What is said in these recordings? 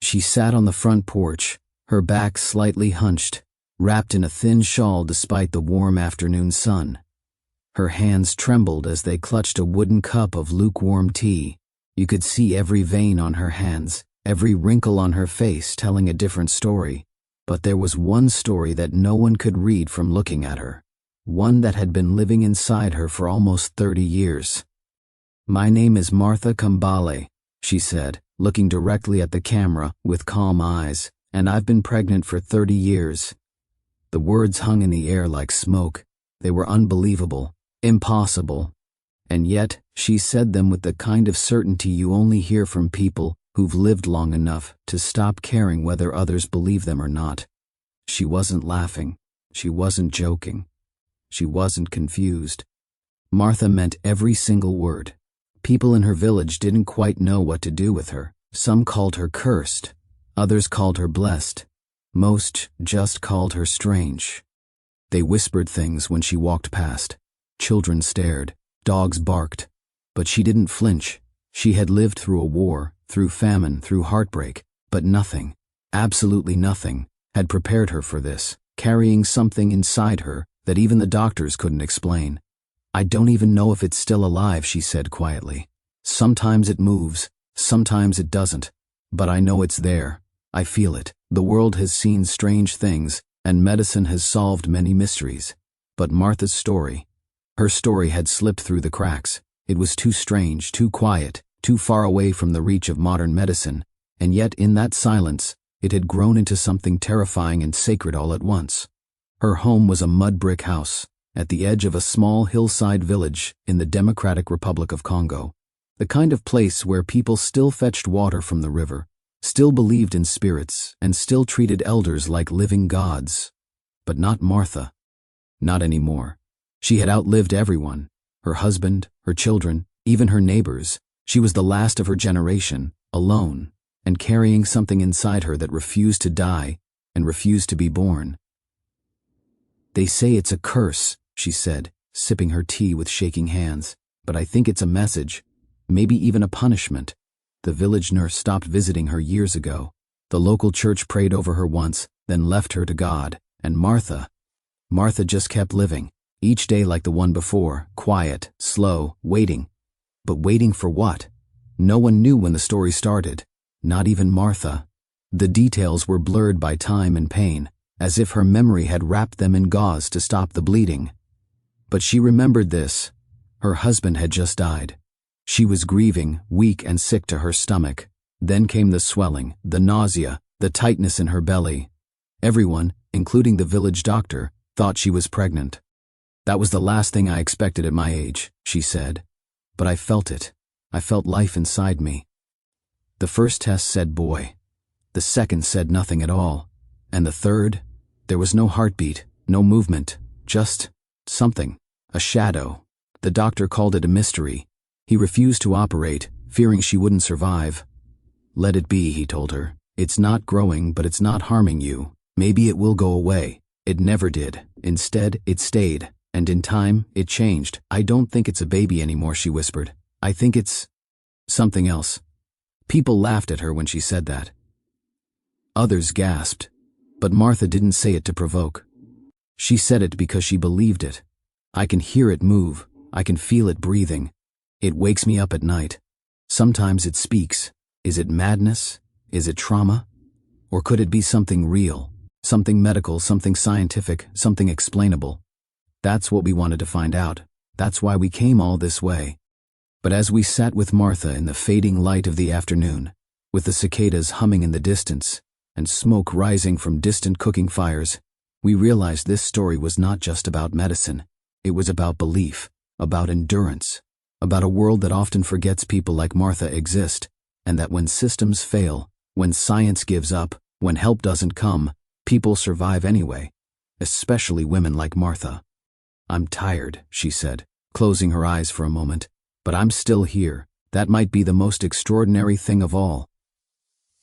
She sat on the front porch, her back slightly hunched, wrapped in a thin shawl despite the warm afternoon sun. Her hands trembled as they clutched a wooden cup of lukewarm tea. You could see every vein on her hands, every wrinkle on her face telling a different story. But there was one story that no one could read from looking at her. One that had been living inside her for almost 30 years. "My name is Martha Kambale," she said, looking directly at the camera with calm eyes, "and I've been pregnant for 30 years. The words hung in the air like smoke. They were unbelievable, impossible. And yet, she said them with the kind of certainty you only hear from people who've lived long enough to stop caring whether others believe them or not. She wasn't laughing. She wasn't joking. She wasn't confused. Martha meant every single word. People in her village didn't quite know what to do with her. Some called her cursed. Others called her blessed. Most just called her strange. They whispered things when she walked past. Children stared. Dogs barked. But she didn't flinch. She had lived through a war, through famine, through heartbreak, but nothing, absolutely nothing, had prepared her for this, carrying something inside her that even the doctors couldn't explain. "I don't even know if it's still alive," she said quietly. "Sometimes it moves, sometimes it doesn't, but I know it's there. I feel it. The world has seen strange things, and medicine has solved many mysteries. But Martha's story, her story had slipped through the cracks. It was too strange, too quiet, too far away from the reach of modern medicine, and yet in that silence, it had grown into something terrifying and sacred all at once. Her home was a mud brick house, at the edge of a small hillside village in the Democratic Republic of Congo, the kind of place where people still fetched water from the river, still believed in spirits, and still treated elders like living gods. But not Martha. Not anymore. She had outlived everyone, her husband, her children, even her neighbors. She was the last of her generation, alone, and carrying something inside her that refused to die and refused to be born. "They say it's a curse," she said, sipping her tea with shaking hands, "but I think it's a message, maybe even a punishment. The village nurse stopped visiting her years ago. The local church prayed over her once, then left her to God, and Martha just kept living, each day like the one before, quiet, slow, waiting. But waiting for what? No one knew when the story started, not even Martha. The details were blurred by time and pain, as if her memory had wrapped them in gauze to stop the bleeding. But she remembered this. Her husband had just died. She was grieving, weak and sick to her stomach. Then came the swelling, the nausea, the tightness in her belly. Everyone, including the village doctor, thought she was pregnant. "That was the last thing I expected at my age," she said. "But I felt it. I felt life inside me. The first test said boy. The second said nothing at all. And the third, there was no heartbeat, no movement, just something, a shadow. The doctor called it a mystery. He refused to operate, fearing she wouldn't survive. Let it be, he told her. It's not growing, but it's not harming you. Maybe it will go away. It never did. Instead, it stayed. And in time, it changed. I don't think it's a baby anymore, she whispered. I think it's something else. People laughed at her when she said that. Others gasped. But Martha didn't say it to provoke. She said it because she believed it. I can hear it move. I can feel it breathing. It wakes me up at night. Sometimes it speaks. Is it madness? Is it trauma? Or could it be something real? Something medical, something scientific, something explainable? That's what we wanted to find out. That's why we came all this way. But as we sat with Martha in the fading light of the afternoon, with the cicadas humming in the distance, and smoke rising from distant cooking fires, we realized this story was not just about medicine. It was about belief, about endurance, about a world that often forgets people like Martha exist, and that when systems fail, when science gives up, when help doesn't come, people survive anyway, especially women like Martha. I'm tired, she said, closing her eyes for a moment, but I'm still here. That might be the most extraordinary thing of all.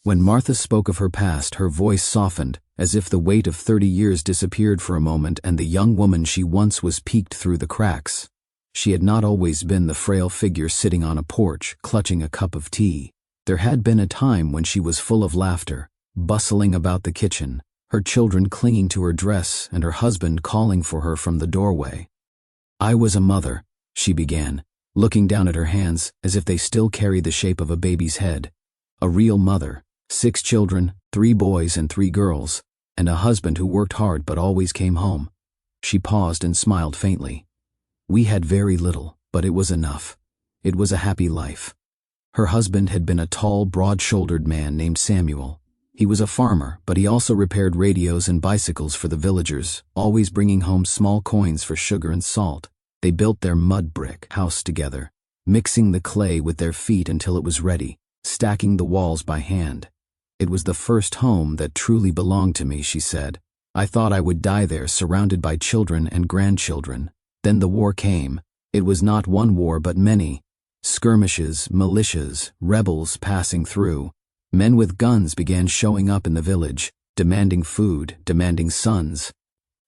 When Martha spoke of her past, her voice softened, as if the weight of 30 years disappeared for a moment and the young woman she once was peeked through the cracks. She had not always been the frail figure sitting on a porch, clutching a cup of tea. There had been a time when she was full of laughter, bustling about the kitchen, her children clinging to her dress and her husband calling for her from the doorway. "I was a mother," she began, looking down at her hands as if they still carried the shape of a baby's head. "A real mother, 6 children, 3 boys and 3 girls, and a husband who worked hard but always came home." She paused and smiled faintly. "We had very little, but it was enough. It was a happy life." Her husband had been a tall, broad-shouldered man named Samuel. He was a farmer, but he also repaired radios and bicycles for the villagers, always bringing home small coins for sugar and salt. They built their mud brick house together, mixing the clay with their feet until it was ready, stacking the walls by hand. "It was the first home that truly belonged to me," she said. "I thought I would die there surrounded by children and grandchildren. Then the war came. It was not one war but many. Skirmishes, militias, rebels passing through. Men with guns began showing up in the village, demanding food, demanding sons."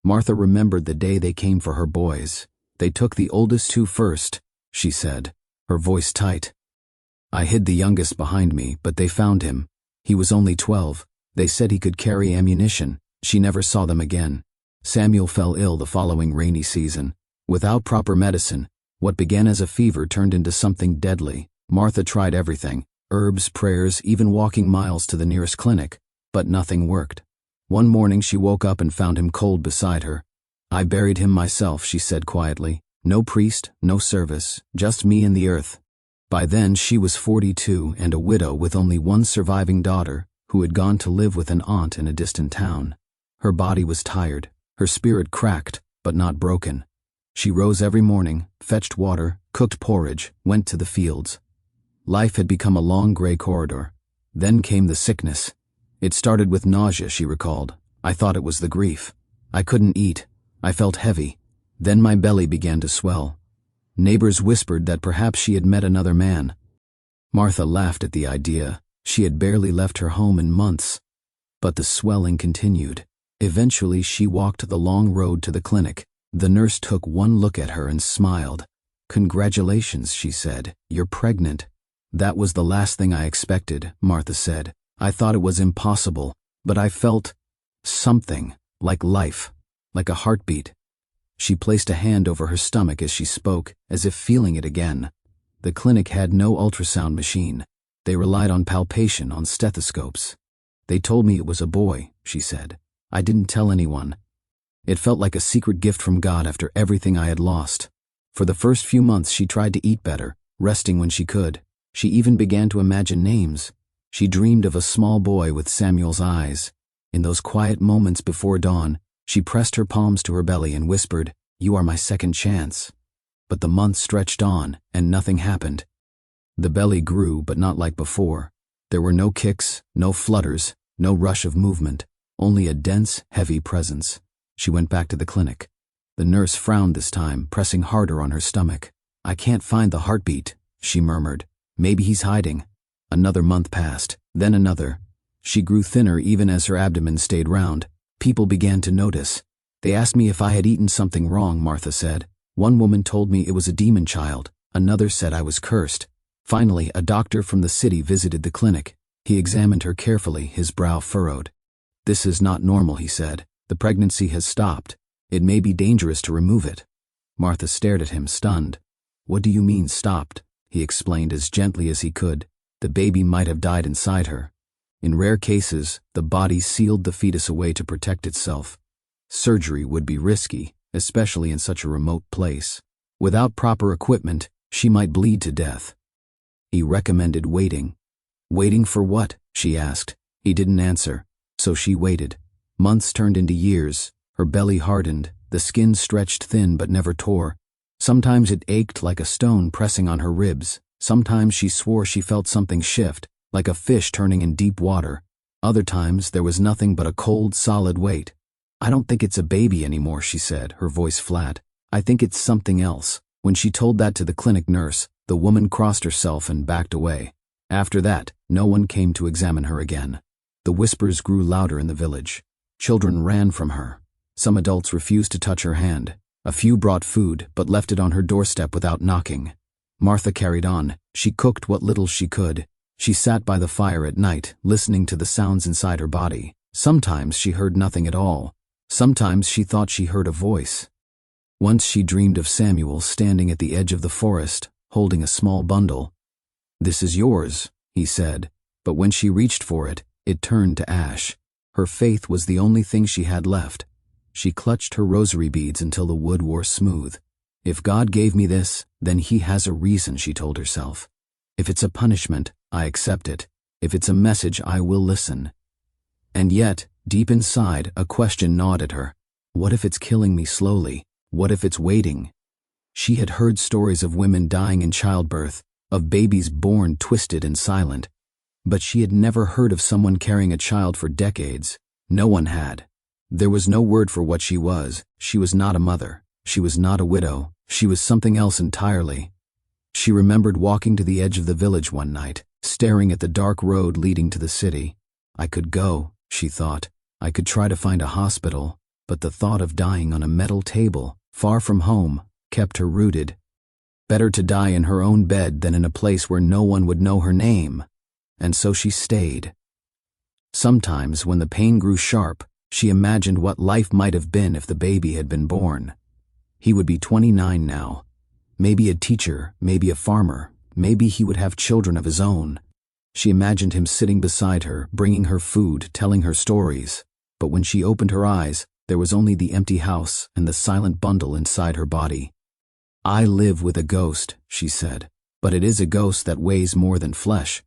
Martha remembered the day they came for her boys. "They took the oldest 2 first," she said, her voice tight. "I hid the youngest behind me, but they found him. He was only 12. They said he could carry ammunition." She never saw them again. Samuel fell ill the following rainy season. Without proper medicine, what began as a fever turned into something deadly. Martha tried everything, herbs, prayers, even walking miles to the nearest clinic, but nothing worked. One morning she woke up and found him cold beside her. "I buried him myself," she said quietly. "No priest, no service, just me and the earth." By then she was 42 and a widow with only one surviving daughter, who had gone to live with an aunt in a distant town. Her body was tired, her spirit cracked, but not broken. She rose every morning, fetched water, cooked porridge, went to the fields. Life had become a long gray corridor. Then came the sickness. It started with nausea, she recalled. "I thought it was the grief. I couldn't eat. I felt heavy. Then my belly began to swell. Neighbors whispered that perhaps she had met another man." Martha laughed at the idea. She had barely left her home in months. But the swelling continued. Eventually she walked the long road to the clinic. The nurse took one look at her and smiled. "Congratulations," she said. "You're pregnant." "That was the last thing I expected," Martha said. "I thought it was impossible, but I felt something, like life, like a heartbeat." She placed a hand over her stomach as she spoke, as if feeling it again. The clinic had no ultrasound machine. They relied on palpation, on stethoscopes. "They told me it was a boy," she said. "I didn't tell anyone. It felt like a secret gift from God after everything I had lost." For the first few months she tried to eat better, resting when she could. She even began to imagine names. She dreamed of a small boy with Samuel's eyes. In those quiet moments before dawn, she pressed her palms to her belly and whispered, "You are my second chance." But the months stretched on, and nothing happened. The belly grew, but not like before. There were no kicks, no flutters, no rush of movement, only a dense, heavy presence. She went back to the clinic. The nurse frowned this time, pressing harder on her stomach. "I can't find the heartbeat," she murmured. "Maybe he's hiding." Another month passed, then another. She grew thinner even as her abdomen stayed round. People began to notice. "They asked me if I had eaten something wrong," Martha said. "One woman told me it was a demon child. Another said I was cursed." Finally, a doctor from the city visited the clinic. He examined her carefully, his brow furrowed. "This is not normal," he said. "The pregnancy has stopped. It may be dangerous to remove it." Martha stared at him, stunned. "What do you mean, stopped?" He explained as gently as he could. "The baby might have died inside her. In rare cases, the body sealed the fetus away to protect itself. Surgery would be risky, especially in such a remote place. Without proper equipment, she might bleed to death." He recommended waiting. "Waiting for what?" she asked. He didn't answer, so she waited. Months turned into years. Her belly hardened, the skin stretched thin but never tore. Sometimes it ached like a stone pressing on her ribs. Sometimes she swore she felt something shift, like a fish turning in deep water. Other times there was nothing but a cold, solid weight. "I don't think it's a baby anymore," she said, her voice flat. "I think it's something else." When she told that to the clinic nurse, the woman crossed herself and backed away. After that, no one came to examine her again. The whispers grew louder in the village. Children ran from her. Some adults refused to touch her hand. A few brought food, but left it on her doorstep without knocking. Martha carried on. She cooked what little she could. She sat by the fire at night, listening to the sounds inside her body. Sometimes she heard nothing at all. Sometimes she thought she heard a voice. Once she dreamed of Samuel standing at the edge of the forest, holding a small bundle. "This is yours," he said, but when she reached for it, it turned to ash. Her faith was the only thing she had left. She clutched her rosary beads until the wood wore smooth. "If God gave me this, then he has a reason," she told herself. "If it's a punishment, I accept it. If it's a message, I will listen." And yet, deep inside, a question gnawed at her. What if it's killing me slowly? What if it's waiting? She had heard stories of women dying in childbirth, of babies born twisted and silent. But she had never heard of someone carrying a child for decades. No one had. There was no word for what she was. She was not a mother. She was not a widow. She was something else entirely. She remembered walking to the edge of the village one night, staring at the dark road leading to the city. I could go, she thought. I could try to find a hospital, but the thought of dying on a metal table, far from home, kept her rooted. Better to die in her own bed than in a place where no one would know her name. And so she stayed. Sometimes, when the pain grew sharp, she imagined what life might have been if the baby had been born. He would be 29 now. Maybe a teacher, maybe a farmer, maybe he would have children of his own. She imagined him sitting beside her, bringing her food, telling her stories. But when she opened her eyes, there was only the empty house and the silent bundle inside her body. "I live with a ghost," she said, "but it is a ghost that weighs more than flesh."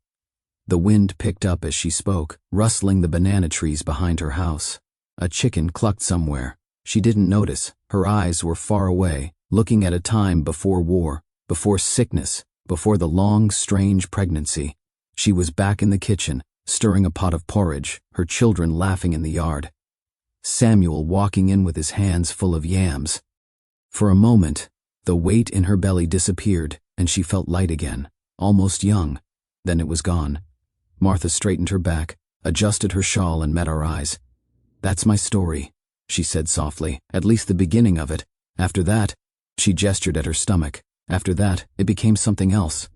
The wind picked up as she spoke, rustling the banana trees behind her house. A chicken clucked somewhere. She didn't notice. Her eyes were far away, looking at a time before war, before sickness, before the long, strange pregnancy. She was back in the kitchen, stirring a pot of porridge, her children laughing in the yard. Samuel walking in with his hands full of yams. For a moment, the weight in her belly disappeared, and she felt light again, almost young. Then it was gone. Martha straightened her back, adjusted her shawl, and met our eyes. "That's my story," she said softly, "at least the beginning of it. After that," she gestured at her stomach, "after that, it became something else."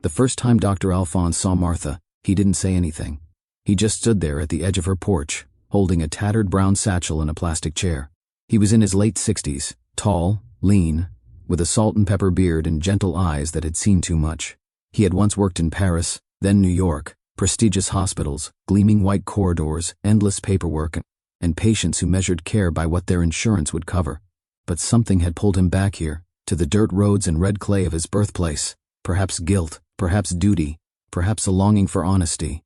The first time Dr. Alphonse saw Martha, he didn't say anything. He just stood there at the edge of her porch, holding a tattered brown satchel in a plastic chair. He was in his late 60s, tall, lean, with a salt and pepper beard and gentle eyes that had seen too much. He had once worked in Paris, then New York, prestigious hospitals, gleaming white corridors, endless paperwork, and patients who measured care by what their insurance would cover. But something had pulled him back here, to the dirt roads and red clay of his birthplace. Perhaps guilt, perhaps duty, perhaps a longing for honesty.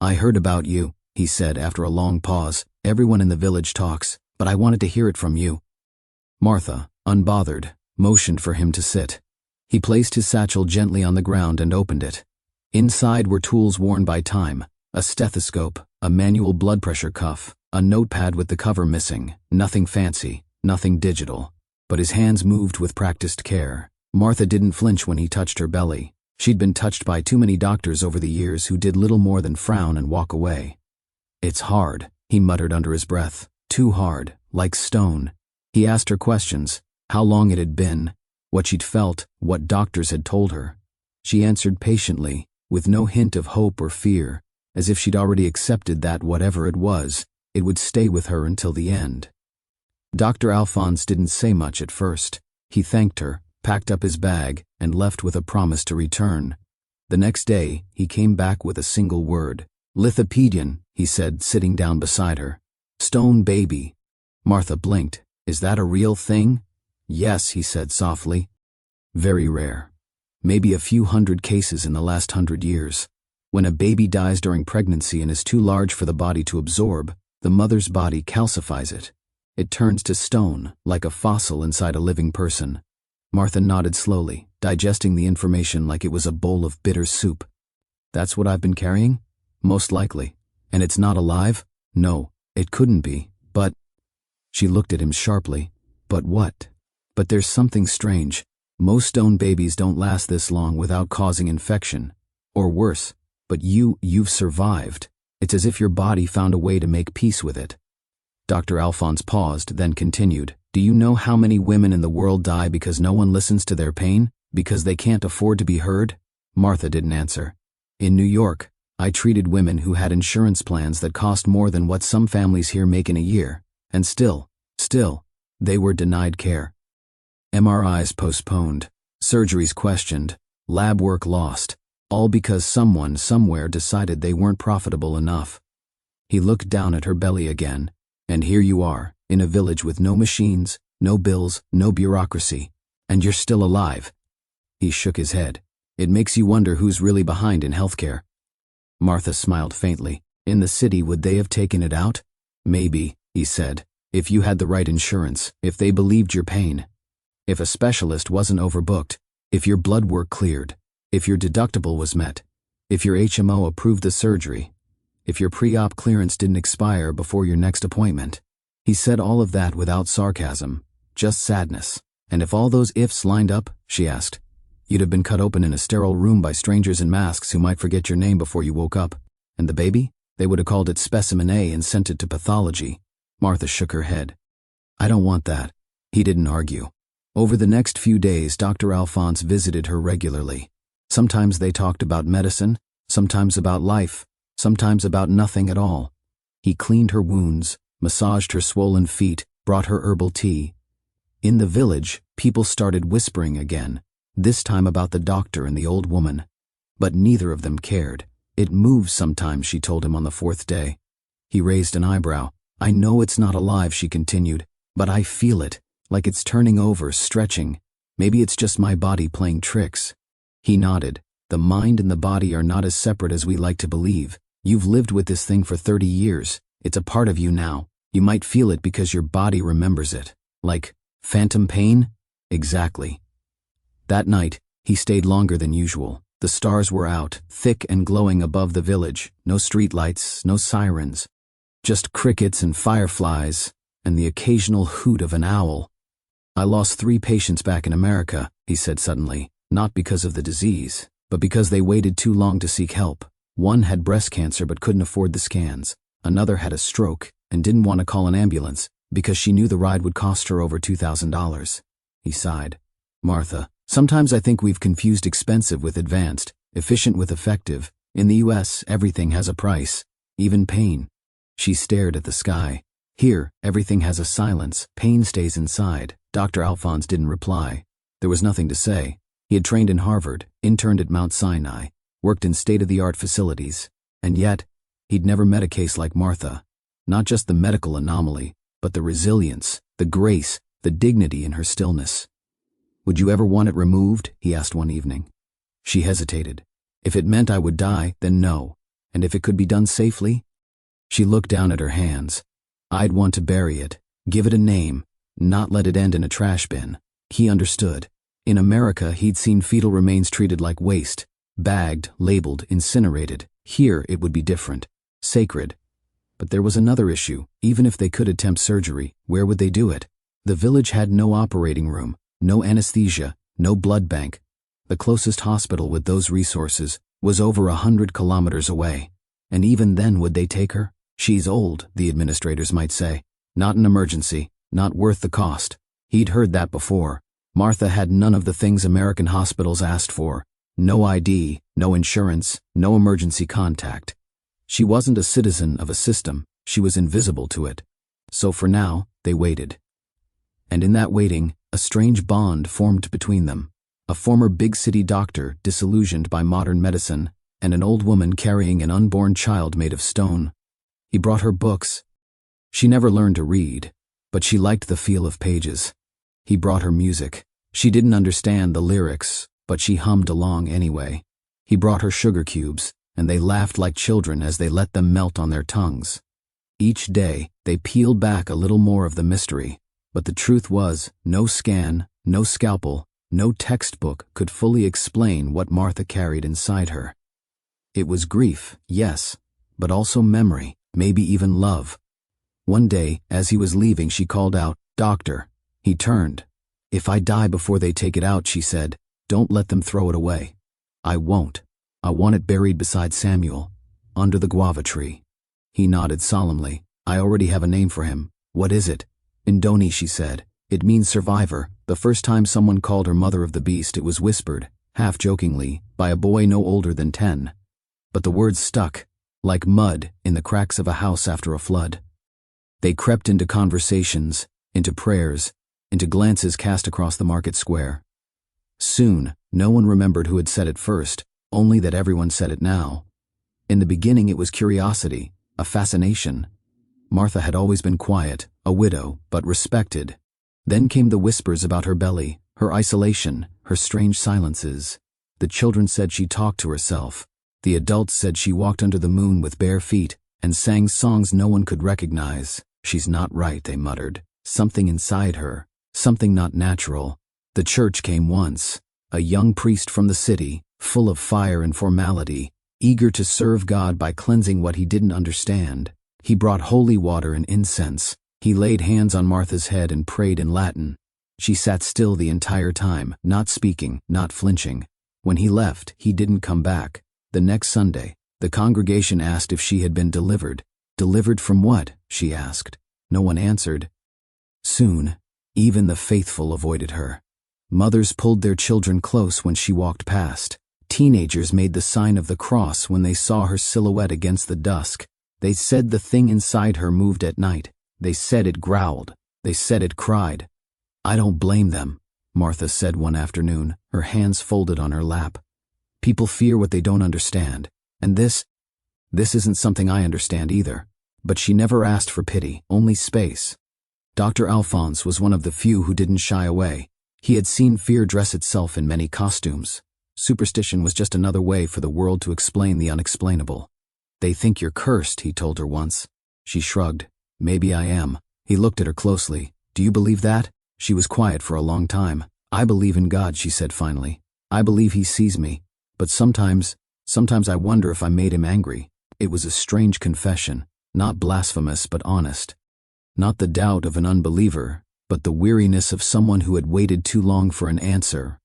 "I heard about you," he said after a long pause. "Everyone in the village talks, but I wanted to hear it from you." Martha, unbothered, motioned for him to sit. He placed his satchel gently on the ground and opened it. Inside were tools worn by time, a stethoscope, a manual blood pressure cuff, a notepad with the cover missing, nothing fancy, nothing digital. But his hands moved with practiced care. Martha didn't flinch when he touched her belly. She'd been touched by too many doctors over the years who did little more than frown and walk away. "It's hard," he muttered under his breath. "Too hard, like stone." He asked her questions, how long it had been, what she'd felt, what doctors had told her. She answered patiently, with no hint of hope or fear, as if she'd already accepted that whatever it was, it would stay with her until the end. Dr. Alphonse didn't say much at first. He thanked her, packed up his bag, and left with a promise to return. The next day, he came back with a single word. "Lithopedion," he said, sitting down beside her. "Stone baby." Martha blinked. "Is that a real thing?" "Yes," he said softly. "Very rare. Maybe a few hundred cases in the last 100 years. When a baby dies during pregnancy and is too large for the body to absorb, the mother's body calcifies it. It turns to stone, like a fossil inside a living person." Martha nodded slowly, digesting the information like it was a bowl of bitter soup. "That's what I've been carrying?" "Most likely. And it's not alive?" "No, it couldn't be, but—" She looked at him sharply. "But what?" "But there's something strange. Most stone babies don't last this long without causing infection. Or worse. But you've survived. It's as if your body found a way to make peace with it." Dr. Alphonse paused, then continued. "Do you know how many women in the world die because no one listens to their pain? Because they can't afford to be heard?" Martha didn't answer. In New York, I treated women who had insurance plans that cost more than what some families here make in a year, and still, they were denied care. MRIs postponed, surgeries questioned, lab work lost, all because someone somewhere decided they weren't profitable enough. He looked down at her belly again, and here you are, in a village with no machines, no bills, no bureaucracy, and you're still alive. He shook his head. It makes you wonder who's really behind in healthcare. Martha smiled faintly. In the city, would they have taken it out? Maybe, he said, if you had the right insurance, if they believed your pain. If a specialist wasn't overbooked, if your blood work cleared, if your deductible was met, if your HMO approved the surgery, if your pre-op clearance didn't expire before your next appointment. He said all of that without sarcasm, just sadness. And if all those ifs lined up, she asked, you'd have been cut open in a sterile room by strangers in masks who might forget your name before you woke up. And the baby? They would have called it Specimen A and sent it to pathology. Martha shook her head. I don't want that. He didn't argue. Over the next few days, Dr. Alphonse visited her regularly. Sometimes they talked about medicine, sometimes about life, sometimes about nothing at all. He cleaned her wounds, massaged her swollen feet, brought her herbal tea. In the village, people started whispering again, this time about the doctor and the old woman. But neither of them cared. It moves sometimes, she told him on the 4th day. He raised an eyebrow. I know it's not alive, she continued, but I feel it, like it's turning over, stretching. Maybe it's just my body playing tricks. He nodded. The mind and the body are not as separate as we like to believe. You've lived with this thing for 30 years. It's a part of you now. You might feel it because your body remembers it. Like phantom pain? Exactly. That night, he stayed longer than usual. The stars were out, thick and glowing above the village. No streetlights, no sirens. Just crickets and fireflies, and the occasional hoot of an owl. I lost 3 patients back in America, he said suddenly, not because of the disease, but because they waited too long to seek help. One had breast cancer but couldn't afford the scans. Another had a stroke and didn't want to call an ambulance because she knew the ride would cost her over $2,000. He sighed. Martha, sometimes I think we've confused expensive with advanced, efficient with effective. In the US, everything has a price, even pain. She stared at the sky. Here, everything has a silence. Pain stays inside. Dr. Alphonse didn't reply. There was nothing to say. He had trained in Harvard, interned at Mount Sinai, worked in state-of-the-art facilities. And yet, he'd never met a case like Martha. Not just the medical anomaly, but the resilience, the grace, the dignity in her stillness. Would you ever want it removed? He asked one evening. She hesitated. If it meant I would die, then no. And if it could be done safely? She looked down at her hands. I'd want to bury it, give it a name, not let it end in a trash bin. He understood. In America, he'd seen fetal remains treated like waste, bagged, labeled, incinerated. Here, it would be different, sacred. But there was another issue. Even if they could attempt surgery, where would they do it? The village had no operating room, no anesthesia, no blood bank. The closest hospital with those resources was over 100 kilometers away. And even then, would they take her? She's old, the administrators might say. Not an emergency, not worth the cost. He'd heard that before. Martha had none of the things American hospitals asked for. No ID, no insurance, no emergency contact. She wasn't a citizen of a system. She was invisible to it. So for now, they waited. And in that waiting, a strange bond formed between them. A former big city doctor disillusioned by modern medicine, and an old woman carrying an unborn child made of stone. He brought her books. She never learned to read, but she liked the feel of pages. He brought her music. She didn't understand the lyrics, but she hummed along anyway. He brought her sugar cubes, and they laughed like children as they let them melt on their tongues. Each day, they peeled back a little more of the mystery, but the truth was, no scan, no scalpel, no textbook could fully explain what Martha carried inside her. It was grief, yes, but also memory. Maybe even love. One day, as he was leaving, she called out, "Doctor." He turned. "If I die before they take it out," she said, "don't let them throw it away." "I won't. I want it buried beside Samuel, under the guava tree." He nodded solemnly. "I already have a name for him." "What is it?" "Indoni," she said. "It means survivor." The first time someone called her mother of the beast, it was whispered, half-jokingly, by a boy no older than 10. but the words stuck, like mud in the cracks of a house after a flood. They crept into conversations, into prayers, into glances cast across the market square. Soon, no one remembered who had said it first, only that everyone said it now. In the beginning it was curiosity, a fascination. Martha had always been quiet, a widow, but respected. Then came the whispers about her belly, her isolation, her strange silences. The children said she talked to herself. The adults said she walked under the moon with bare feet and sang songs no one could recognize. She's not right, they muttered. Something inside her, something not natural. The church came once, a young priest from the city, full of fire and formality, eager to serve God by cleansing what he didn't understand. He brought holy water and incense. He laid hands on Martha's head and prayed in Latin. She sat still the entire time, not speaking, not flinching. When he left, he didn't come back. The next Sunday, the congregation asked if she had been delivered. Delivered from what? She asked. No one answered. Soon, even the faithful avoided her. Mothers pulled their children close when she walked past. Teenagers made the sign of the cross when they saw her silhouette against the dusk. They said the thing inside her moved at night. They said it growled. They said it cried. I don't blame them, Martha said one afternoon, her hands folded on her lap. People fear what they don't understand, and this isn't something I understand either. But she never asked for pity, only space. Dr. Alphonse was one of the few who didn't shy away. He had seen fear dress itself in many costumes. Superstition was just another way for the world to explain the unexplainable. They think you're cursed, he told her once. She shrugged. Maybe I am. He looked at her closely. Do you believe that? She was quiet for a long time. I believe in God, she said finally. I believe he sees me. But sometimes I wonder if I made him angry. It was a strange confession, not blasphemous but honest. Not the doubt of an unbeliever, but the weariness of someone who had waited too long for an answer.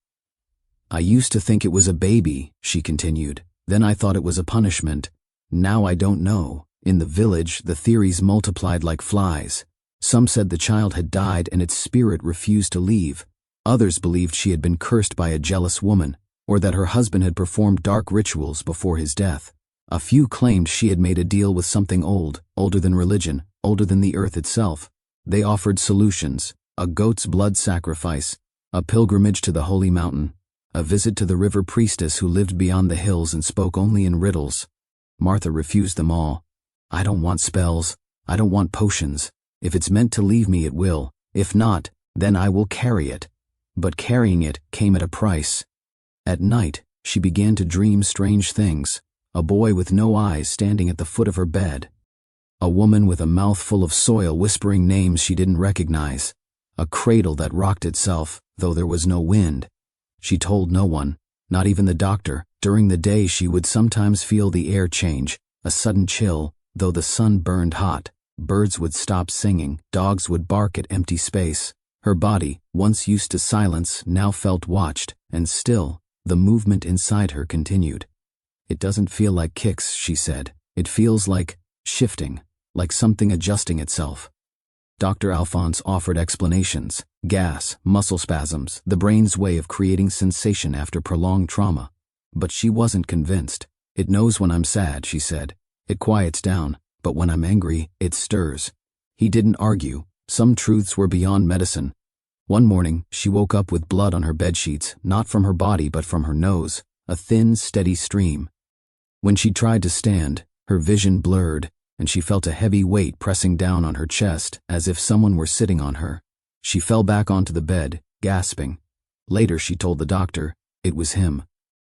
I used to think it was a baby, she continued. Then I thought it was a punishment. Now I don't know. In the village, the theories multiplied like flies. Some said the child had died and its spirit refused to leave. Others believed she had been cursed by a jealous woman, or that her husband had performed dark rituals before his death. A few claimed she had made a deal with something old, older than religion, older than the earth itself. They offered solutions: a goat's blood sacrifice, a pilgrimage to the holy mountain, a visit to the river priestess who lived beyond the hills and spoke only in riddles. Martha refused them all. I don't want spells. I don't want potions. If it's meant to leave me, it will. If not, then I will carry it. But carrying it came at a price. At night, she began to dream strange things. A boy with no eyes standing at the foot of her bed. A woman with a mouth full of soil whispering names she didn't recognize. A cradle that rocked itself, though there was no wind. She told no one, not even the doctor. During the day she would sometimes feel the air change, a sudden chill, though the sun burned hot. Birds would stop singing, dogs would bark at empty space. Her body, once used to silence, now felt watched, and still, the movement inside her continued. It doesn't feel like kicks, she said. It feels like shifting, like something adjusting itself. Dr. Alphonse offered explanations: gas, muscle spasms, the brain's way of creating sensation after prolonged trauma. But she wasn't convinced. It knows when I'm sad, she said. It quiets down, but when I'm angry, it stirs. He didn't argue. Some truths were beyond medicine. One morning, she woke up with blood on her bedsheets, not from her body but from her nose, a thin, steady stream. When she tried to stand, her vision blurred, and she felt a heavy weight pressing down on her chest, as if someone were sitting on her. She fell back onto the bed, gasping. Later she told the doctor, it was him.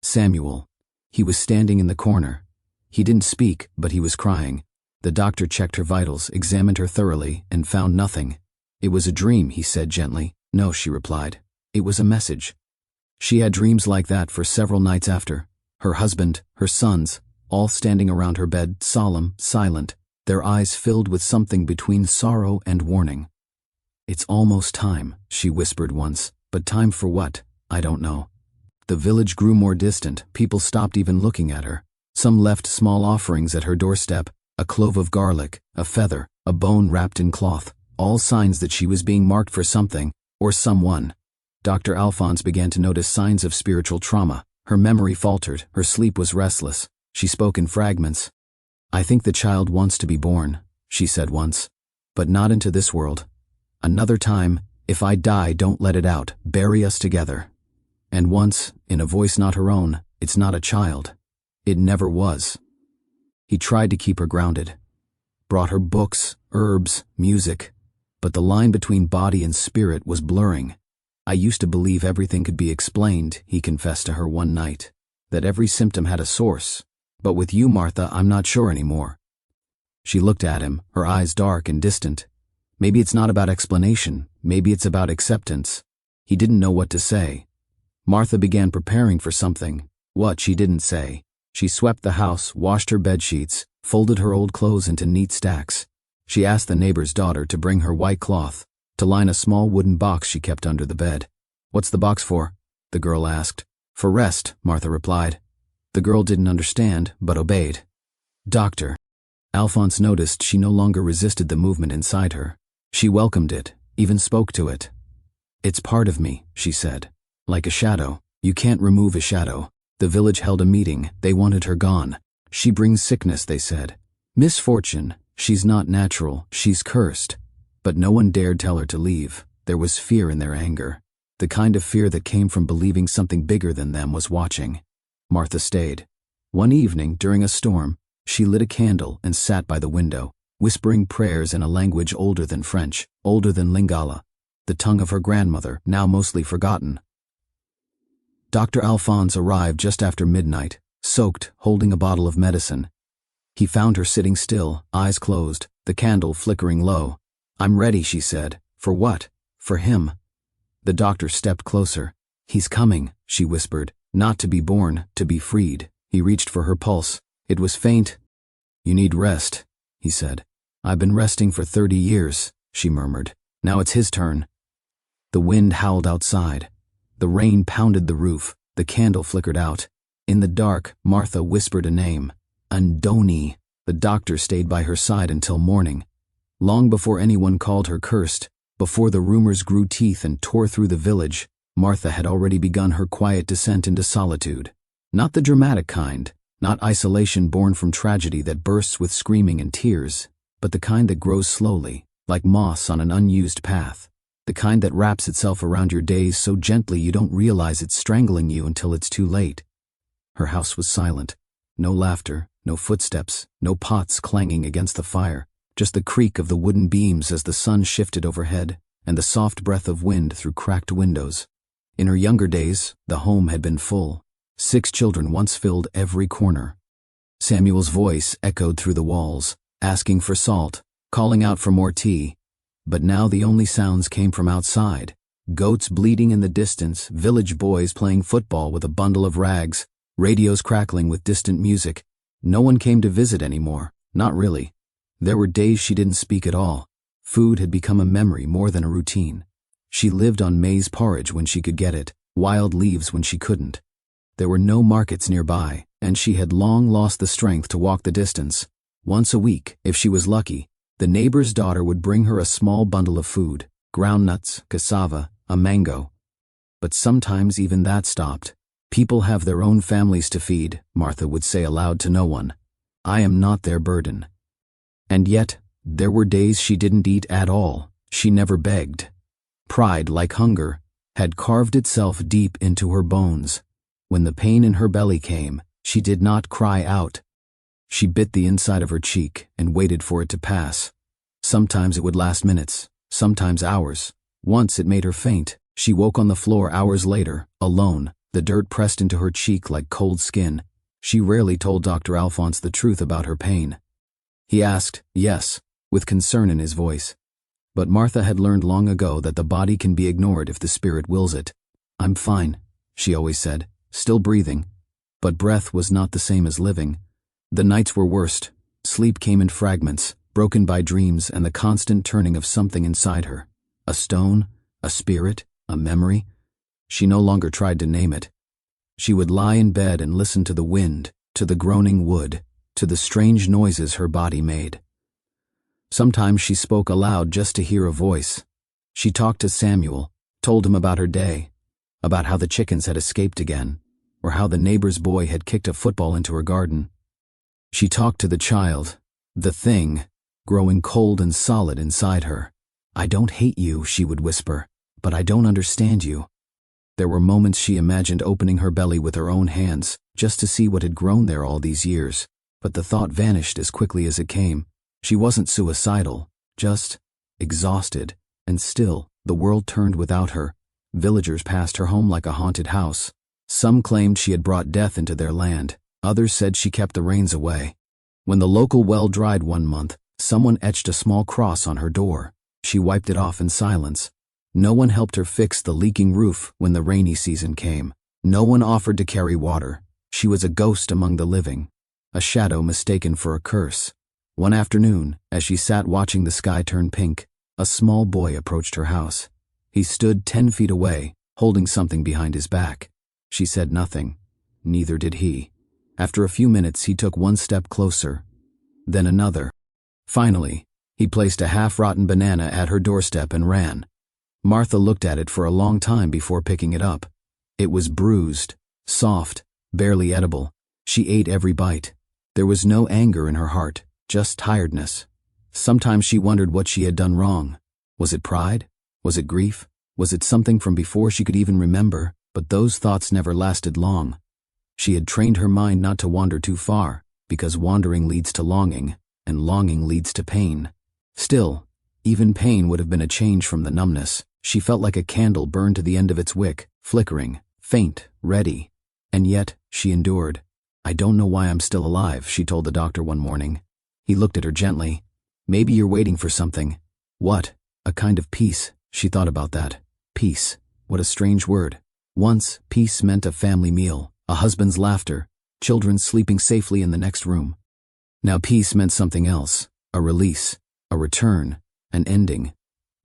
Samuel. He was standing in the corner. He didn't speak, but he was crying. The doctor checked her vitals, examined her thoroughly, and found nothing. It was a dream, he said gently. No, she replied. It was a message. She had dreams like that for several nights after. Her husband, her sons, all standing around her bed, solemn, silent, their eyes filled with something between sorrow and warning. It's almost time, she whispered once, but time for what? I don't know. The village grew more distant. People stopped even looking at her. Some left small offerings at her doorstep, a clove of garlic, a feather, a bone wrapped in cloth, all signs that she was being marked for something, or someone. Dr. Alphonse began to notice signs of spiritual trauma. Her memory faltered, her sleep was restless. She spoke in fragments. "I think the child wants to be born," she said once. "But not into this world. Another time, if I die, don't let it out. Bury us together." And once, in a voice not her own, "It's not a child. It never was." He tried to keep her grounded. Brought her books, herbs, music. But the line between body and spirit was blurring. "I used to believe everything could be explained," he confessed to her one night. "That every symptom had a source. But with you, Martha, I'm not sure anymore." She looked at him, her eyes dark and distant. Maybe it's not about explanation. Maybe it's about acceptance. He didn't know what to say. Martha began preparing for something. What, she didn't say. She swept the house, washed her bedsheets, folded her old clothes into neat stacks. She asked the neighbor's daughter to bring her white cloth, to line a small wooden box she kept under the bed. "What's the box for?" the girl asked. "For rest," Martha replied. The girl didn't understand, but obeyed. "Doctor." Alphonse noticed she no longer resisted the movement inside her. She welcomed it, even spoke to it. "It's part of me," she said. "Like a shadow. You can't remove a shadow. The village held a meeting. They wanted her gone. She brings sickness, they said. Misfortune. She's not natural. She's cursed." But no one dared tell her to leave. There was fear in their anger. The kind of fear that came from believing something bigger than them was watching. Martha stayed. One evening, during a storm, she lit a candle and sat by the window, whispering prayers in a language older than French, older than Lingala, the tongue of her grandmother, now mostly forgotten. Dr. Alphonse arrived just after midnight, soaked, holding a bottle of medicine. He found her sitting still, eyes closed, the candle flickering low. "I'm ready," she said. "For what?" "For him." The doctor stepped closer. "He's coming," she whispered. "Not to be born, to be freed." He reached for her pulse. It was faint. "You need rest," he said. "I've been resting for 30 years, she murmured. "Now it's his turn." The wind howled outside. The rain pounded the roof. The candle flickered out. In the dark, Martha whispered a name. Andoni. The doctor stayed by her side until morning. Long before anyone called her cursed, before the rumors grew teeth and tore through the village, Martha had already begun her quiet descent into solitude. Not the dramatic kind, not isolation born from tragedy that bursts with screaming and tears, but the kind that grows slowly, like moss on an unused path. The kind that wraps itself around your days so gently you don't realize it's strangling you until it's too late. Her house was silent. No laughter, no footsteps, no pots clanging against the fire. Just the creak of the wooden beams as the sun shifted overhead, and the soft breath of wind through cracked windows. In her younger days, the home had been full. 6 children once filled every corner. Samuel's voice echoed through the walls, asking for salt, calling out for more tea. But now the only sounds came from outside. Goats bleating in the distance, village boys playing football with a bundle of rags, radios crackling with distant music. No one came to visit anymore, not really. There were days she didn't speak at all. Food had become a memory more than a routine. She lived on maize porridge when she could get it, wild leaves when she couldn't. There were no markets nearby, and she had long lost the strength to walk the distance. Once a week, if she was lucky, the neighbor's daughter would bring her a small bundle of food, groundnuts, cassava, a mango. But sometimes even that stopped. "People have their own families to feed," Martha would say aloud to no one. "I am not their burden." And yet, there were days she didn't eat at all. She never begged. Pride, like hunger, had carved itself deep into her bones. When the pain in her belly came, she did not cry out. She bit the inside of her cheek and waited for it to pass. Sometimes it would last minutes, sometimes hours. Once it made her faint. She woke on the floor hours later, alone, the dirt pressed into her cheek like cold skin. She rarely told Dr. Alphonse the truth about her pain. He asked, yes, with concern in his voice. But Martha had learned long ago that the body can be ignored if the spirit wills it. "I'm fine," she always said, still breathing. But breath was not the same as living. The nights were worst. Sleep came in fragments, broken by dreams and the constant turning of something inside her. A stone, a spirit, a memory. She no longer tried to name it. She would lie in bed and listen to the wind, to the groaning wood, to the strange noises her body made. Sometimes she spoke aloud just to hear a voice. She talked to Samuel, told him about her day, about how the chickens had escaped again, or how the neighbor's boy had kicked a football into her garden. She talked to the child, the thing, growing cold and solid inside her. "I don't hate you," she would whisper, "but I don't understand you." There were moments she imagined opening her belly with her own hands, just to see what had grown there all these years, but the thought vanished as quickly as it came. She wasn't suicidal, just exhausted, and still, the world turned without her. Villagers passed her home like a haunted house. Some claimed she had brought death into their land. Others said she kept the rains away. When the local well dried one month, someone etched a small cross on her door. She wiped it off in silence. No one helped her fix the leaking roof when the rainy season came. No one offered to carry water. She was a ghost among the living, a shadow mistaken for a curse. One afternoon, as she sat watching the sky turn pink, a small boy approached her house. He stood 10 feet away, holding something behind his back. She said nothing. Neither did he. After a few minutes, he took one step closer, then another. Finally, he placed a half-rotten banana at her doorstep and ran. Martha looked at it for a long time before picking it up. It was bruised, soft, barely edible. She ate every bite. There was no anger in her heart, just tiredness. Sometimes she wondered what she had done wrong. Was it pride? Was it grief? Was it something from before she could even remember? But those thoughts never lasted long. She had trained her mind not to wander too far, because wandering leads to longing, and longing leads to pain. Still, even pain would have been a change from the numbness. She felt like a candle burned to the end of its wick, flickering, faint, ready. And yet, she endured. "I don't know why I'm still alive," she told the doctor one morning. He looked at her gently. "Maybe you're waiting for something." What? A kind of peace. She thought about that. Peace. What a strange word. Once, peace meant a family meal, a husband's laughter, children sleeping safely in the next room. Now peace meant something else, a release, a return, an ending.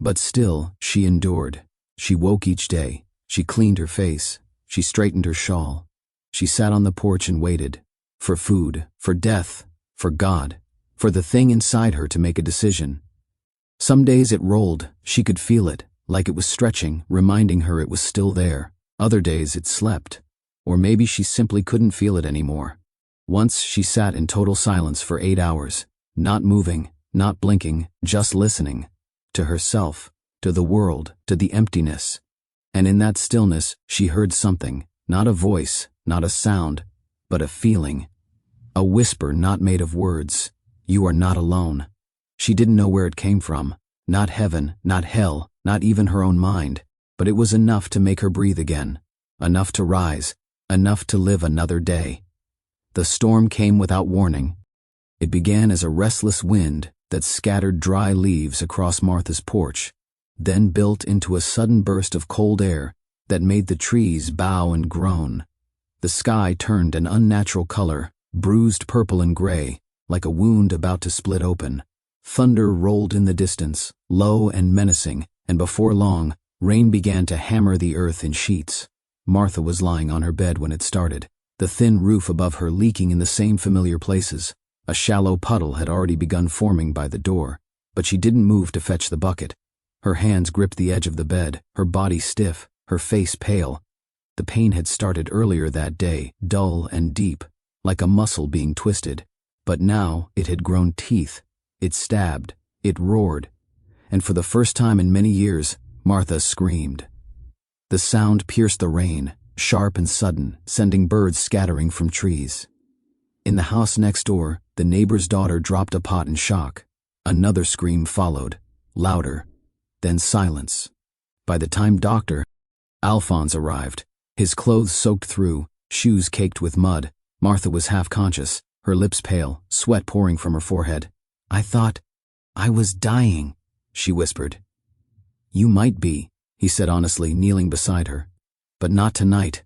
But still, she endured. She woke each day. She cleaned her face. She straightened her shawl. She sat on the porch and waited. For food, for death, for God, for the thing inside her to make a decision. Some days it rolled. She could feel it, like it was stretching, reminding her it was still there. Other days it slept. Or maybe she simply couldn't feel it anymore. Once she sat in total silence for 8 hours, not moving, not blinking, just listening. To herself, to the world, to the emptiness. And in that stillness, she heard something, not a voice, not a sound, but a feeling. A whisper not made of words. You are not alone. She didn't know where it came from. Not heaven, not hell, not even her own mind. But it was enough to make her breathe again. Enough to rise. Enough to live another day. The storm came without warning. It began as a restless wind that scattered dry leaves across Martha's porch, then built into a sudden burst of cold air that made the trees bow and groan. The sky turned an unnatural color, bruised purple and gray, like a wound about to split open. Thunder rolled in the distance, low and menacing, and before long, rain began to hammer the earth in sheets. Martha was lying on her bed when it started, the thin roof above her leaking in the same familiar places. A shallow puddle had already begun forming by the door, but she didn't move to fetch the bucket. Her hands gripped the edge of the bed, her body stiff, her face pale. The pain had started earlier that day, dull and deep, like a muscle being twisted. But now it had grown teeth. It stabbed, it roared, and for the first time in many years, Martha screamed. The sound pierced the rain, sharp and sudden, sending birds scattering from trees. In the house next door, the neighbor's daughter dropped a pot in shock. Another scream followed, louder, then silence. By the time Dr. Alphonse arrived, his clothes soaked through, shoes caked with mud, Martha was half conscious, her lips pale, sweat pouring from her forehead. "I thought I was dying," she whispered. "You might be," he said honestly, kneeling beside her. "But not tonight.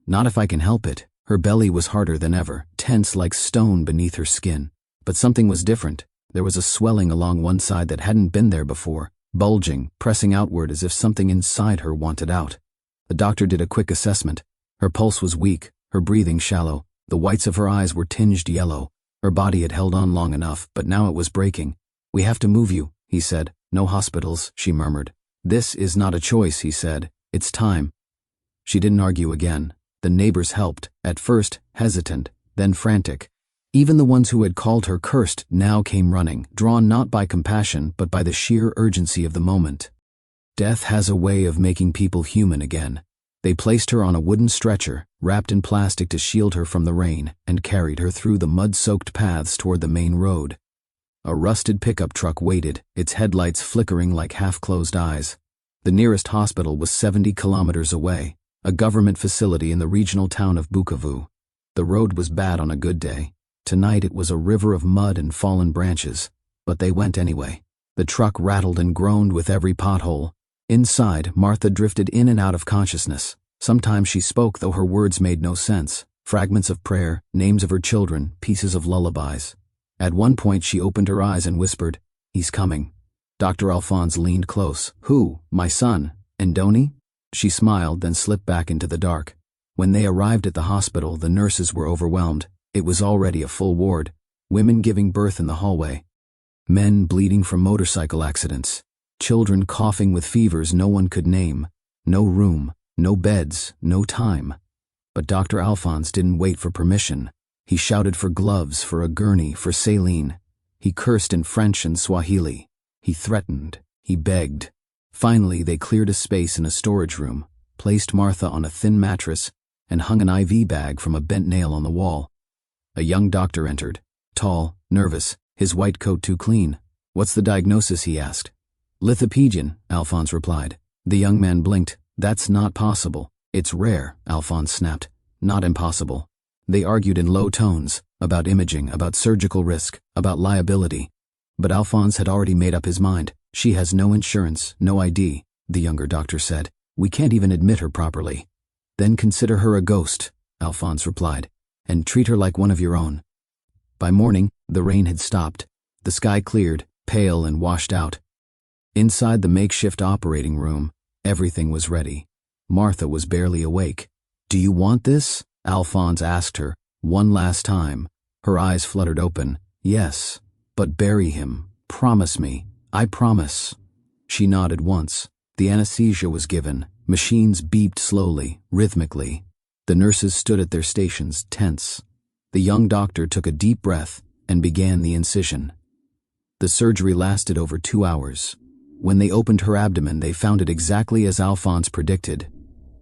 Not if I can help it." Her belly was harder than ever, tense like stone beneath her skin. But something was different. There was a swelling along one side that hadn't been there before, bulging, pressing outward as if something inside her wanted out. The doctor did a quick assessment. Her pulse was weak, her breathing shallow. The whites of her eyes were tinged yellow. Her body had held on long enough, but now it was breaking. "We have to move you," he said. "No hospitals," she murmured. "This is not a choice," he said. "It's time." She didn't argue again. The neighbors helped, at first hesitant, then frantic. Even the ones who had called her cursed now came running, drawn not by compassion but by the sheer urgency of the moment. Death has a way of making people human again. They placed her on a wooden stretcher, wrapped in plastic to shield her from the rain, and carried her through the mud-soaked paths toward the main road. A rusted pickup truck waited, its headlights flickering like half-closed eyes. The nearest hospital was 70 kilometers away, a government facility in the regional town of Bukavu. The road was bad on a good day. Tonight it was a river of mud and fallen branches, but they went anyway. The truck rattled and groaned with every pothole. Inside, Martha drifted in and out of consciousness. Sometimes she spoke, though her words made no sense. Fragments of prayer, names of her children, pieces of lullabies. At one point she opened her eyes and whispered, "He's coming." Dr. Alphonse leaned close. "Who? My son? Ndoni?" She smiled, then slipped back into the dark. When they arrived at the hospital, the nurses were overwhelmed. It was already a full ward. Women giving birth in the hallway. Men bleeding from motorcycle accidents. Children coughing with fevers no one could name. No room, no beds, no time. But Dr. Alphonse didn't wait for permission. He shouted for gloves, for a gurney, for saline. He cursed in French and Swahili. He threatened. He begged. Finally, they cleared a space in a storage room, placed Martha on a thin mattress, and hung an IV bag from a bent nail on the wall. A young doctor entered, tall, nervous, his white coat too clean. "What's the diagnosis?" he asked. "Lithopedion," Alphonse replied. The young man blinked. "That's not possible." "It's rare," Alphonse snapped. "Not impossible." They argued in low tones, about imaging, about surgical risk, about liability. But Alphonse had already made up his mind. "She has no insurance, no ID," the younger doctor said. "We can't even admit her properly." "Then consider her a ghost," Alphonse replied, "and treat her like one of your own." By morning, the rain had stopped. The sky cleared, pale and washed out. Inside the makeshift operating room, everything was ready. Martha was barely awake. "Do you want this?" Alphonse asked her, one last time. Her eyes fluttered open. "Yes, but bury him. Promise me. I promise." She nodded once. The anesthesia was given. Machines beeped slowly, rhythmically. The nurses stood at their stations, tense. The young doctor took a deep breath and began the incision. The surgery lasted over 2 hours. When they opened her abdomen, they found it exactly as Alphonse predicted.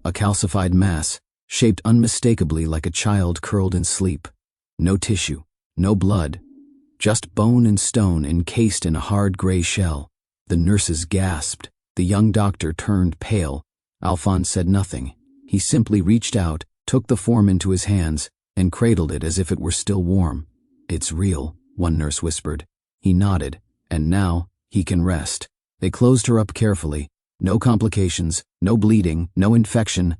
A calcified mass, shaped unmistakably like a child curled in sleep. No tissue, no blood, just bone and stone encased in a hard gray shell. The nurses gasped. The young doctor turned pale. Alphonse said nothing. He simply reached out, took the form into his hands, and cradled it as if it were still warm. "It's real," one nurse whispered. He nodded, "and now he can rest." They closed her up carefully. No complications, no bleeding, no infection.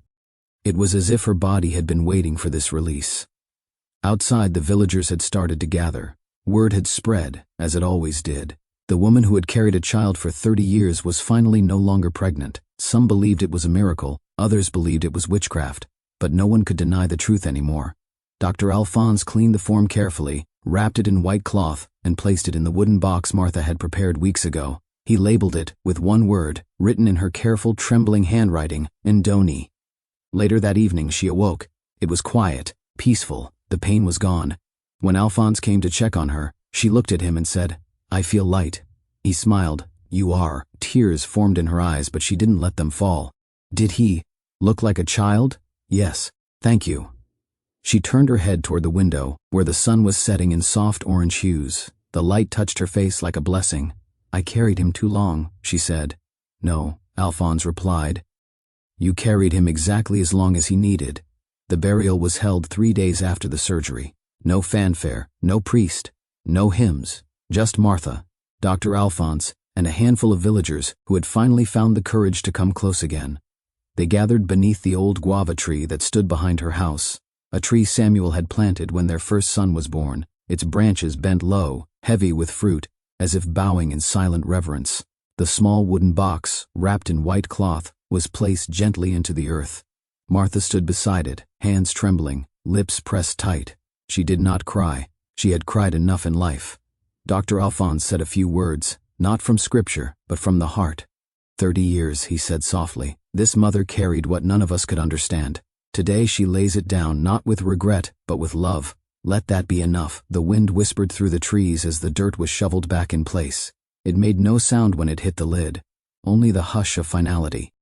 It was as if her body had been waiting for this release. Outside, the villagers had started to gather. Word had spread, as it always did. The woman who had carried a child for 30 years was finally no longer pregnant. Some believed it was a miracle, others believed it was witchcraft, but no one could deny the truth anymore. Dr. Alphonse cleaned the form carefully, wrapped it in white cloth, and placed it in the wooden box Martha had prepared weeks ago. He labeled it with one word, written in her careful, trembling handwriting, Ndoni. Later that evening she awoke. It was quiet, peaceful, the pain was gone. When Alphonse came to check on her, she looked at him and said, "I feel light." He smiled. "You are." Tears formed in her eyes, but she didn't let them fall. "Did he look like a child?" "Yes, thank you." She turned her head toward the window, where the sun was setting in soft orange hues. The light touched her face like a blessing. "I carried him too long," she said. "No," Alphonse replied. "You carried him exactly as long as he needed." The burial was held 3 days after the surgery. No fanfare, no priest, no hymns, just Martha, Dr. Alphonse, and a handful of villagers who had finally found the courage to come close again. They gathered beneath the old guava tree that stood behind her house, a tree Samuel had planted when their first son was born, its branches bent low, heavy with fruit, as if bowing in silent reverence. The small wooden box, wrapped in white cloth, was placed gently into the earth. Martha stood beside it, hands trembling, lips pressed tight. She did not cry. She had cried enough in life. Dr. Alphonse said a few words, not from scripture, but from the heart. 30 years, he said softly. This mother carried what none of us could understand. Today she lays it down not with regret, but with love. Let that be enough, the wind whispered through the trees as the dirt was shoveled back in place. It made no sound when it hit the lid, only the hush of finality.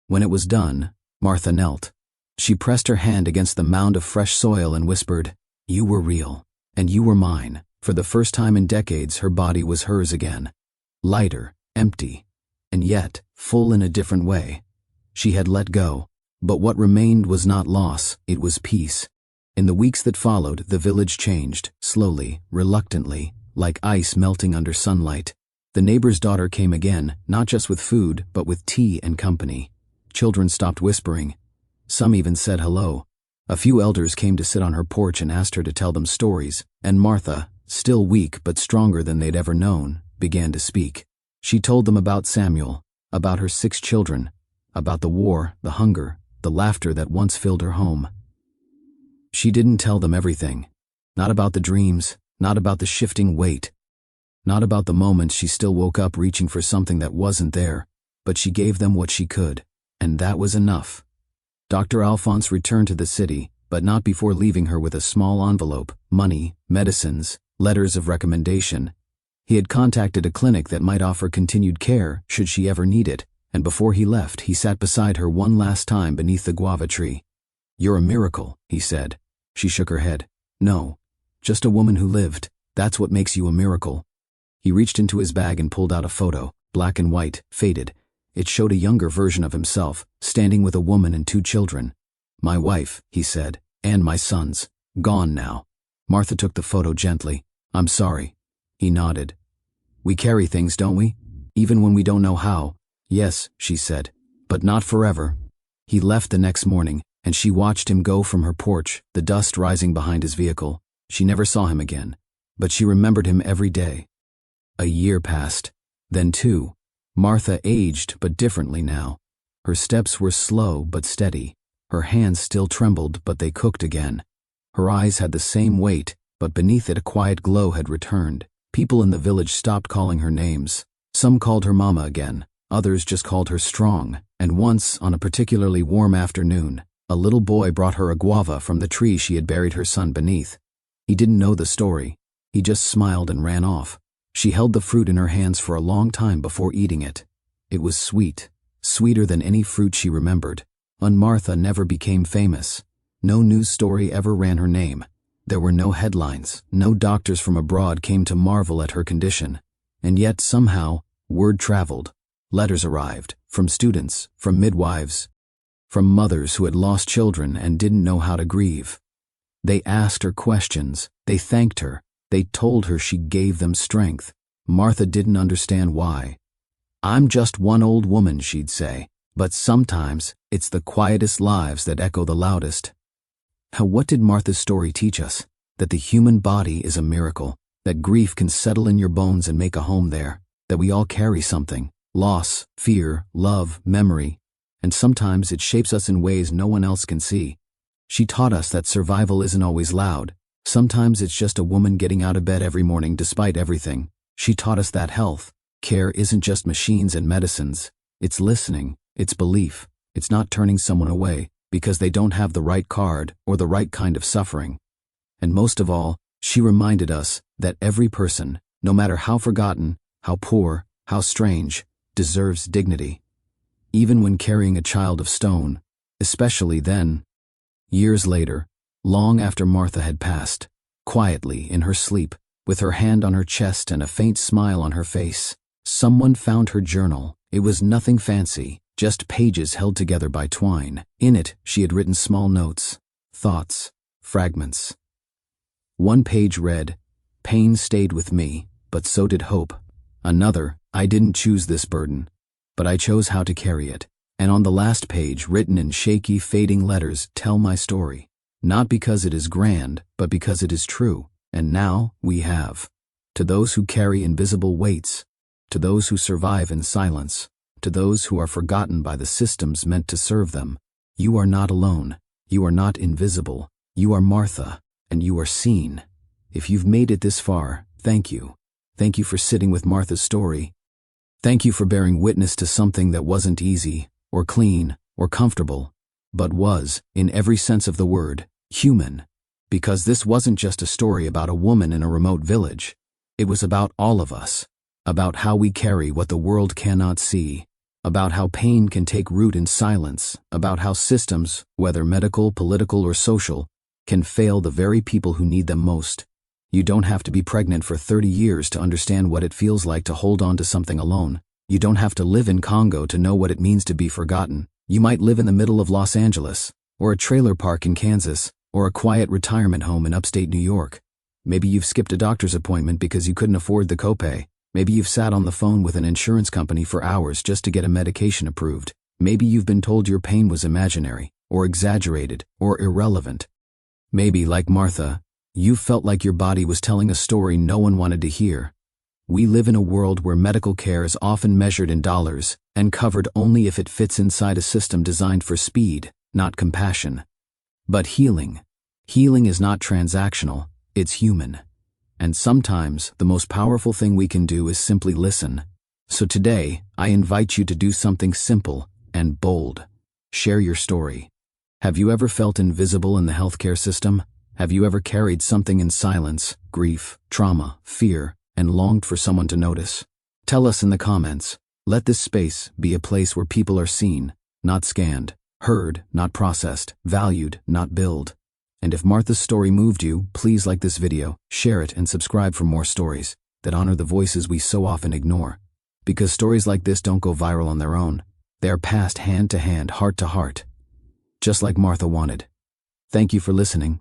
When it was done, Martha knelt. She pressed her hand against the mound of fresh soil and whispered, "You were real, and you were mine." For the first time in decades, her body was hers again. Lighter, empty, and yet full in a different way. She had let go, but what remained was not loss, it was peace. In the weeks that followed, the village changed, slowly, reluctantly, like ice melting under sunlight. The neighbor's daughter came again, not just with food, but with tea and company. Children stopped whispering. Some even said hello. A few elders came to sit on her porch and asked her to tell them stories, and Martha, still weak but stronger than they'd ever known, began to speak. She told them about Samuel, about her 6 children, about the war, the hunger, the laughter that once filled her home. She didn't tell them everything. Not about the dreams, not about the shifting weight, not about the moments she still woke up reaching for something that wasn't there, but she gave them what she could, and that was enough. Dr. Alphonse returned to the city, but not before leaving her with a small envelope, money, medicines, letters of recommendation. He had contacted a clinic that might offer continued care should she ever need it, and before he left, he sat beside her one last time beneath the guava tree. "You're a miracle," he said. She shook her head. "No, just a woman who lived. That's what makes you a miracle." He reached into his bag and pulled out a photo, black and white, faded. It showed a younger version of himself, standing with a woman and 2 children. "My wife," he said, "and my sons. Gone now." Martha took the photo gently. "I'm sorry." He nodded. "We carry things, don't we? Even when we don't know how." "Yes," she said, "but not forever." He left the next morning, and she watched him go from her porch, the dust rising behind his vehicle. She never saw him again, but she remembered him every day. A year passed, then 2. Martha aged, but differently now. Her steps were slow but steady. Her hands still trembled, but they cooked again. Her eyes had the same weight, but beneath it a quiet glow had returned. People in the village stopped calling her names. Some called her Mama again, others just called her Strong, and once, on a particularly warm afternoon, a little boy brought her a guava from the tree she had buried her son beneath. He didn't know the story. He just smiled and ran off. She held the fruit in her hands for a long time before eating it. It was sweet, sweeter than any fruit she remembered. And Martha never became famous. No news story ever ran her name. There were no headlines. No doctors from abroad came to marvel at her condition. And yet, somehow, word traveled. Letters arrived, from students, from midwives, from mothers who had lost children and didn't know how to grieve. They asked her questions. They thanked her. They told her she gave them strength. Martha didn't understand why. "I'm just one old woman," she'd say, "but sometimes it's the quietest lives that echo the loudest." What did Martha's story teach us? That the human body is a miracle, that grief can settle in your bones and make a home there, that we all carry something, loss, fear, love, memory, and sometimes it shapes us in ways no one else can see. She taught us that survival isn't always loud. Sometimes it's just a woman getting out of bed every morning despite everything. She taught us that health, care isn't just machines and medicines. It's listening, it's belief, it's not turning someone away because they don't have the right card or the right kind of suffering. And most of all, she reminded us that every person, no matter how forgotten, how poor, how strange, deserves dignity. Even when carrying a child of stone, especially then. Years later, long after Martha had passed, quietly in her sleep, with her hand on her chest and a faint smile on her face, someone found her journal. It was nothing fancy, just pages held together by twine. In it, she had written small notes, thoughts, fragments. One page read, "Pain stayed with me, but so did hope." Another, "I didn't choose this burden, but I chose how to carry it." And on the last page, written in shaky, fading letters, "Tell my story. Not because it is grand, but because it is true. And now we have. To those who carry invisible weights, to those who survive in silence, to those who are forgotten by the systems meant to serve them, you are not alone. You are not invisible. You are Martha, and you are seen. If you've made it this far, thank you. Thank you for sitting with Martha's story. Thank you for bearing witness to something that wasn't easy, or clean, or comfortable, but was, in every sense of the word, human. Because this wasn't just a story about a woman in a remote village. It was about all of us. About how we carry what the world cannot see. About how pain can take root in silence. About how systems, whether medical, political, or social, can fail the very people who need them most. You don't have to be pregnant for 30 years to understand what it feels like to hold on to something alone. You don't have to live in Congo to know what it means to be forgotten. You might live in the middle of Los Angeles, or a trailer park in Kansas, or a quiet retirement home in upstate New York. Maybe you've skipped a doctor's appointment because you couldn't afford the copay. Maybe you've sat on the phone with an insurance company for hours just to get a medication approved. Maybe you've been told your pain was imaginary, or exaggerated, or irrelevant. Maybe, like Martha, you felt like your body was telling a story no one wanted to hear. We live in a world where medical care is often measured in dollars and covered only if it fits inside a system designed for speed, not compassion. But healing is not transactional, it's human. And sometimes the most powerful thing we can do is simply listen. So today, I invite you to do something simple and bold. Share your story. Have you ever felt invisible in the healthcare system? Have you ever carried something in silence, grief, trauma, fear, and longed for someone to notice? Tell us in the comments. Let this space be a place where people are seen, not scanned, heard, not processed, valued, not billed. And if Martha's story moved you, please like this video, share it, and subscribe for more stories that honor the voices we so often ignore. Because stories like this don't go viral on their own. They are passed hand to hand, heart to heart. Just like Martha wanted. Thank you for listening.